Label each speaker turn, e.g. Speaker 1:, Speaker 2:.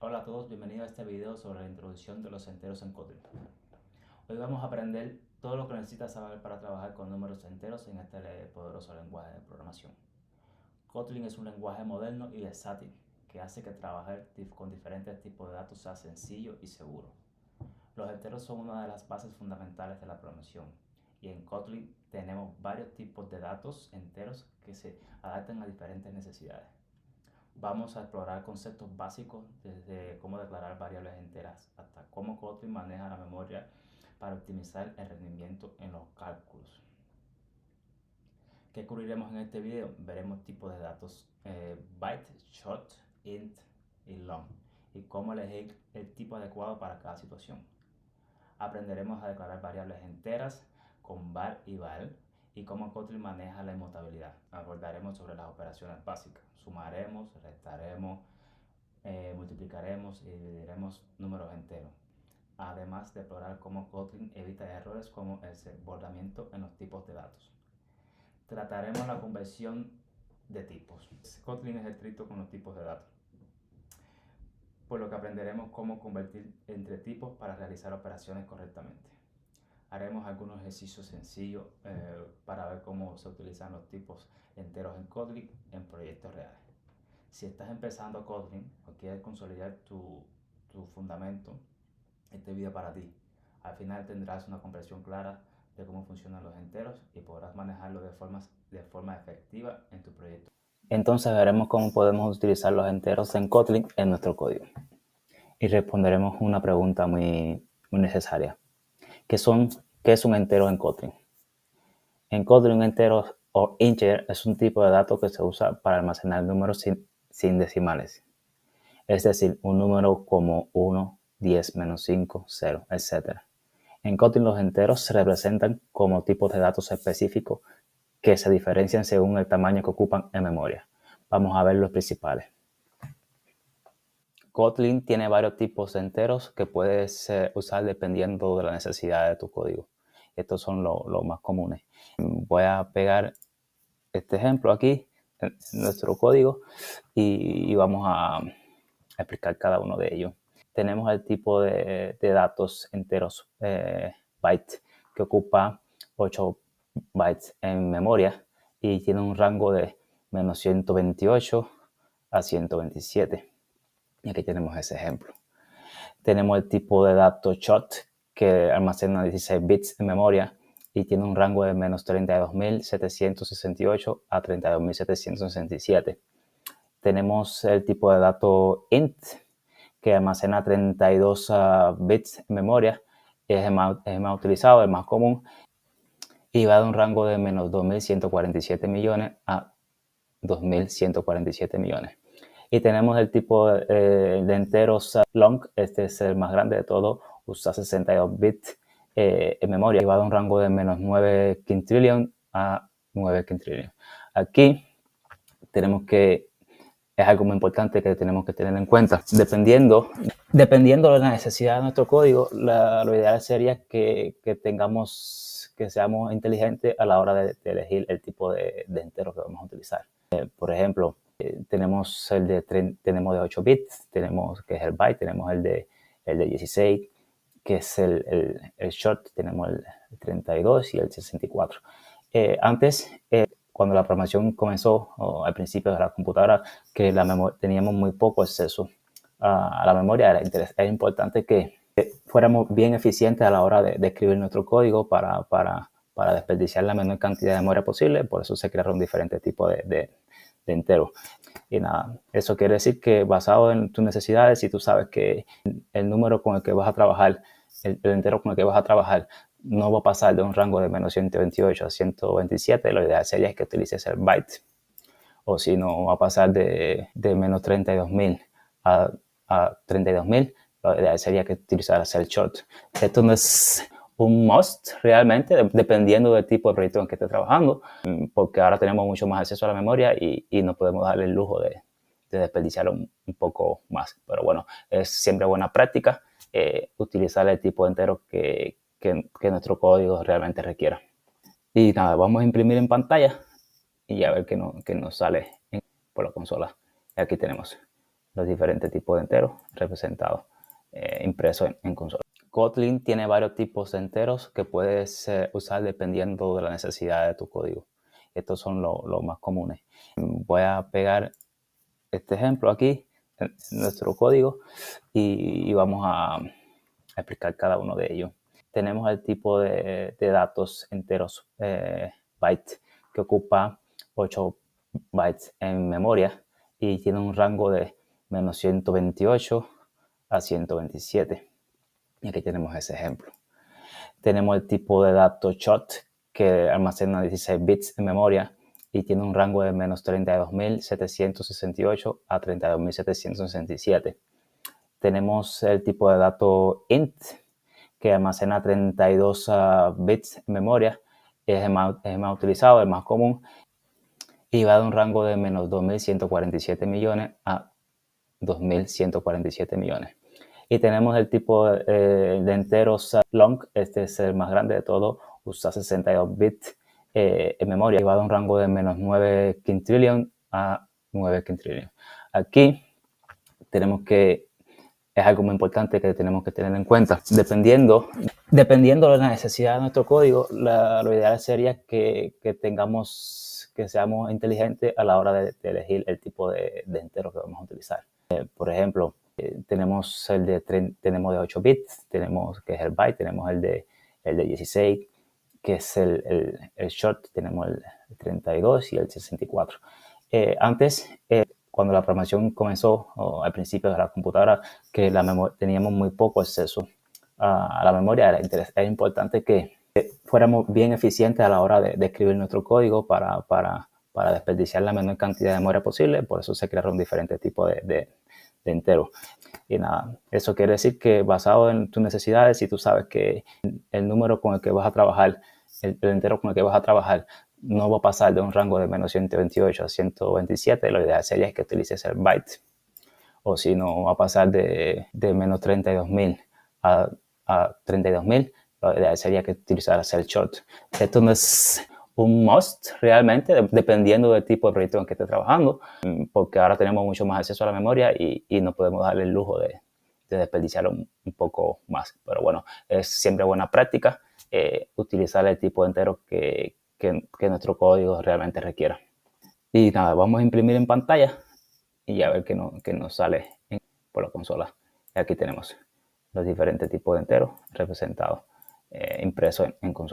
Speaker 1: Hola a todos, bienvenidos a este video sobre la introducción de los enteros en Kotlin. Hoy vamos a aprender todo lo que necesitas saber para trabajar con números enteros en este poderoso lenguaje de programación. Kotlin es un lenguaje moderno y versátil que hace que trabajar con diferentes tipos de datos sea sencillo y seguro. Los enteros son una de las bases fundamentales de la programación y en Kotlin tenemos varios tipos de datos enteros que se adaptan a diferentes necesidades. Vamos a explorar conceptos básicos desde cómo declarar variables enteras hasta cómo Kotlin maneja la memoria para optimizar el rendimiento en los cálculos. ¿Qué cubriremos en este video? Veremos tipos de datos byte, short, int y long y cómo elegir el tipo adecuado para cada situación. Aprenderemos a declarar variables enteras con var y val y cómo Kotlin maneja la inmutabilidad. Abordaremos sobre las operaciones básicas. Sumaremos, restaremos, multiplicaremos y dividiremos números enteros. Además de explorar cómo Kotlin evita errores como el desbordamiento en los tipos de datos. Trataremos la conversión de tipos. Kotlin es estricto con los tipos de datos, por lo que aprenderemos cómo convertir entre tipos para realizar operaciones correctamente. Haremos algunos ejercicios sencillos para ver cómo se utilizan los tipos enteros en Kotlin en proyectos reales. Si estás empezando Kotlin o quieres consolidar tu fundamento, este video para ti. Al final tendrás una comprensión clara de cómo funcionan los enteros y podrás manejarlo de forma efectiva en tu proyecto. Entonces veremos cómo podemos utilizar los enteros en Kotlin en nuestro código. Y responderemos una pregunta muy necesaria. ¿Qué es un entero en Kotlin? En Kotlin, un entero o integer es un tipo de dato que se usa para almacenar números sin decimales. Es decir, un número como 1, 10, menos 5, 0, etc. En Kotlin los enteros se representan como tipos de datos específicos que se diferencian según el tamaño que ocupan en memoria. Vamos a ver los principales. Kotlin tiene varios tipos de enteros que puedes usar dependiendo de la necesidad de tu código. Estos son los más comunes. Voy a pegar este ejemplo aquí en nuestro código y vamos a explicar cada uno de ellos. Tenemos el tipo de datos enteros byte que ocupa 8 bytes en memoria y tiene un rango de menos 128 a 127. Y aquí tenemos ese ejemplo. Tenemos el tipo de datos short que almacena 16 bits en memoria y tiene un rango de menos 32.768 a 32.767. Tenemos el tipo de dato int que almacena 32 bits en memoria, es el más utilizado, el más común, y va de un rango de menos 2.147 millones a 2.147 millones. Y tenemos el tipo de enteros long, este es el más grande de todo, usa 62 bits en memoria y va de un rango de menos 9 quintillion a 9 quintillion. Aquí tenemos que es algo muy importante que tenemos que tener en cuenta. Dependiendo de la necesidad de nuestro código, lo ideal sería que seamos inteligentes a la hora de elegir el tipo de entero que vamos a utilizar. Por ejemplo, tenemos de 8 bits, que es el byte, tenemos el de 16, que es el short, tenemos el 32 y el 64. Antes, cuando la programación comenzó, al principio de la computadora, que teníamos muy poco acceso a la memoria, era importante que fuéramos bien eficientes a la hora de escribir nuestro código para desperdiciar la menor cantidad de memoria posible. Por eso se crearon diferentes tipos de enteros. Y nada, eso quiere decir que basado en tus necesidades, si tú sabes que el número con el que vas a trabajar, el entero con el que vas a trabajar, no va a pasar de un rango de menos 128 a 127, lo ideal sería que utilices el byte. O si no, va a pasar de menos 32.000 a 32.000, lo ideal sería que utilizaras el short. Esto no es un must realmente, dependiendo del tipo de proyecto en que estés trabajando, porque ahora tenemos mucho más acceso a la memoria y no podemos darle el lujo de desperdiciar un poco más. Pero bueno, es siempre buena práctica utilizar el tipo de entero que nuestro código realmente requiera. Y nada, vamos a imprimir en pantalla y a ver qué nos sale por la consola. Y aquí tenemos. los diferentes tipos de enteros representados, impresos en consola. Kotlin tiene varios tipos de enteros que puedes usar dependiendo de la necesidad de tu código. Estos son los más comunes. Voy a pegar este ejemplo aquí en nuestro código y vamos a explicar cada uno de ellos. Tenemos el tipo de datos enteros byte que ocupa 8 bytes en memoria y tiene un rango de menos 128 a 127. Y aquí tenemos ese ejemplo. Tenemos el tipo de datos short que almacena 16 bits en memoria y tiene un rango de menos 32.768 a 32.767. Tenemos el tipo de dato int que almacena 32 bits en memoria. Es el más utilizado, el más común, y va de un rango de menos 2.147 millones a 2.147 millones. Y tenemos el tipo de enteros long, este es el más grande de todo, usa 62 bits en memoria y va de un rango de menos 9 quintillion a 9 quintillion. Aquí tenemos que, es algo muy importante que tenemos que tener en cuenta. Dependiendo de la necesidad de nuestro código, lo ideal sería que seamos inteligentes a la hora de elegir el tipo de entero que vamos a utilizar. Por ejemplo, tenemos de 8 bits, que es el byte, tenemos el de 16, que es el short, tenemos el 32 y el 64. Antes, cuando la programación comenzó, o al principio de la computadora, que teníamos muy poco acceso a la memoria, era importante que fuéramos bien eficientes a la hora de escribir nuestro código para desperdiciar la menor cantidad de memoria posible. Por eso se crearon diferentes tipos de enteros. Y nada, eso quiere decir que basado en tus necesidades, si tú sabes que el número con el que vas a trabajar, el entero con el que vas a trabajar, no va a pasar de un rango de menos 128 a 127, lo ideal sería que utilices el byte. O si no, va a pasar de menos 32.000 a 32.000, lo ideal sería que utilizaras el short. Esto no es un must realmente, dependiendo del tipo de proyecto en que estés trabajando, porque ahora tenemos mucho más acceso a la memoria y no podemos darle el lujo de desperdiciar un poco más. Pero bueno, es siempre buena práctica utilizar el tipo de entero que nuestro código realmente requiera. Y nada, vamos a imprimir en pantalla y a ver qué nos sale por la consola. Y aquí tenemos los diferentes tipos de enteros representados, impresos en consola.